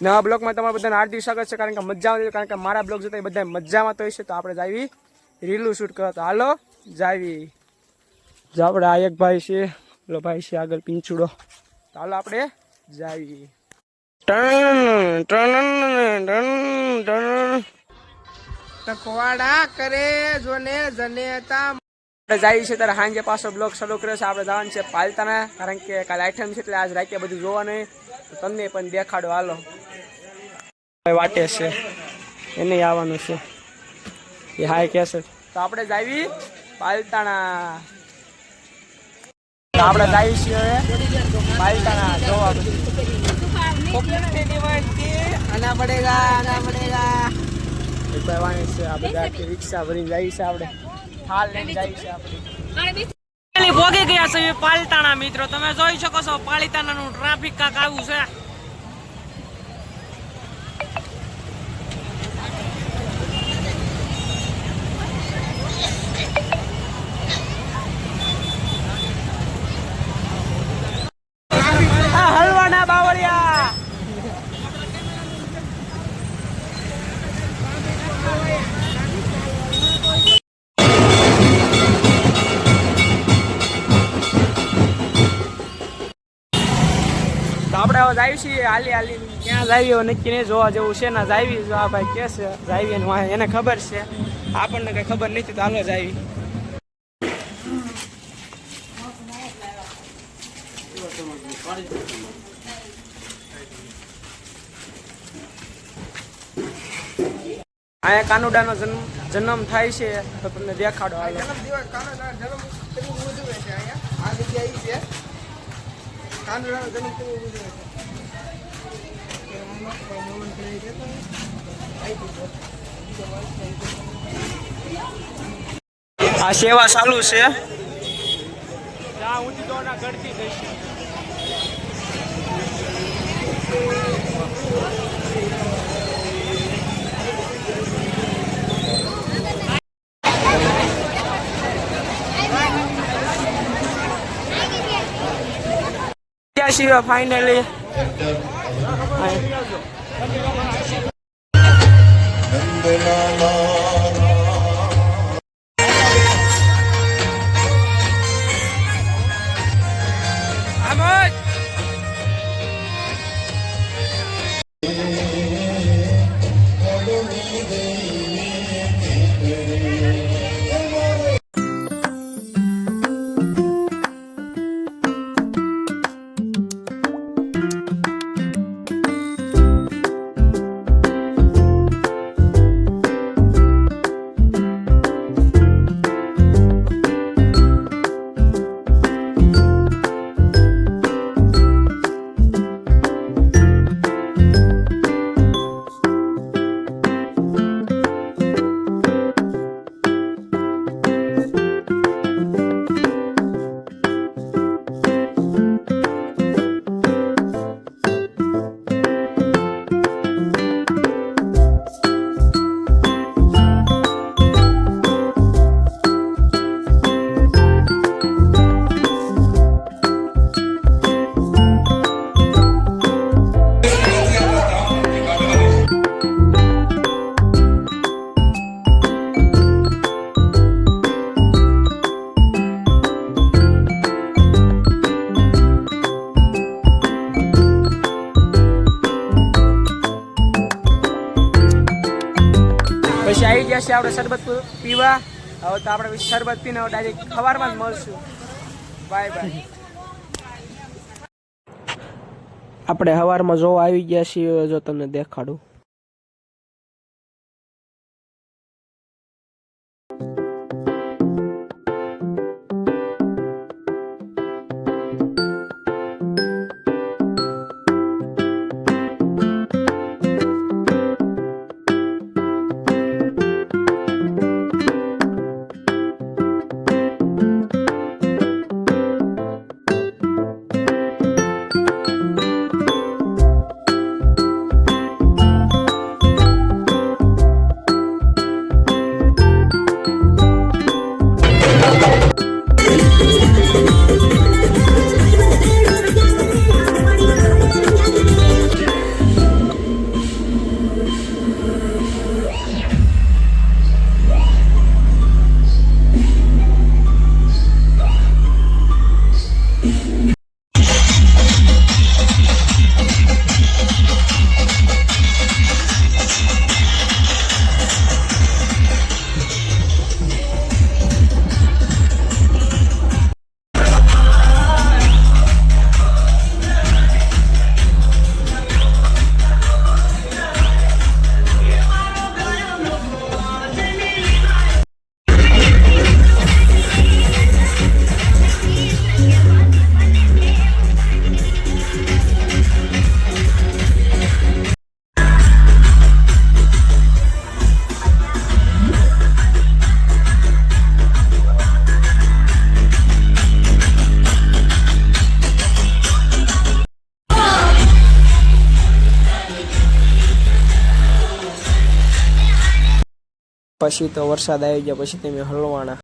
નવા બ્લોગમાં તમારું બધાને હાર્દિક સ્વાગત છે। કારણ કે મજા આવે, કારણ કે મારા બ્લોગ જોતા બધા મજામાં તો હશે, તો આપણે જાવી રીલું શૂટ કરવા। તો હાલો જાવી। જો આપણે આ એક ભાઈ છે, પેલો ભાઈ છે આગળ પીંછુડો, તો હાલો આપણે જાવી। ટકવાડા કરે જોને જનેતા જાય છે ત્યારે સાંજે પાછો બ્લોગ શરૂ કર્યો છે। આપણે જવાનું છે પાલતાના, કારણ કે કાલે આઈટમ છે એટલે આજ રાતે બધું જોવાનું, તો તમને પણ દેખાડો। હાલો વાટે છે એને આવવાનું છે, એ હાય કે છે, તો આપણે જાવી પાલતાણા। આપણે જઈએ છીએ હવે પાલતાણા જોવા બધું। આના પડેગા આના પડેગા વાણી છે। આ બધા રિક્ષા ભરીને જાય છે, આપણે હાલ લઈને જાય છે આપણે। ભોગી ગયા છે પાલિતાણા મિત્રો, તમે જોઈ શકો છો પાલિતાણા નું ટ્રાફિક કાક આવું છે। હલવાના બાવળિયા આપણે હવે જાય છીએ હાલી હાલી, ક્યાં જાવી હવે નક્કી નહીં, જોવા જેવું છે ને જાવી। જો આ ભાઈ કે છે જાવી, એને ખબર છે, આપણને કઈ ખબર નથી, તો હાલો જાવી। અહીંયા કાનુડાનો જન્મ થાય છે, તો તમને દેખાડો। હાલો આ સેવા ચાલુ છે, ગળતી જઈશ। ફાઇનલી પછી આવી ગયા છે આપણે શરબત પીવા। હવે તો આપણે શરબત પીને ડાયરેક્ટ સવારમાં જ મળશું। Bye bye. આપણે સવારમાં જોવા આવી ગયા છીએ, જો તમને દેખાડું। પછી તો વરસાદ આવી ગયો પછી તમે હલવાના.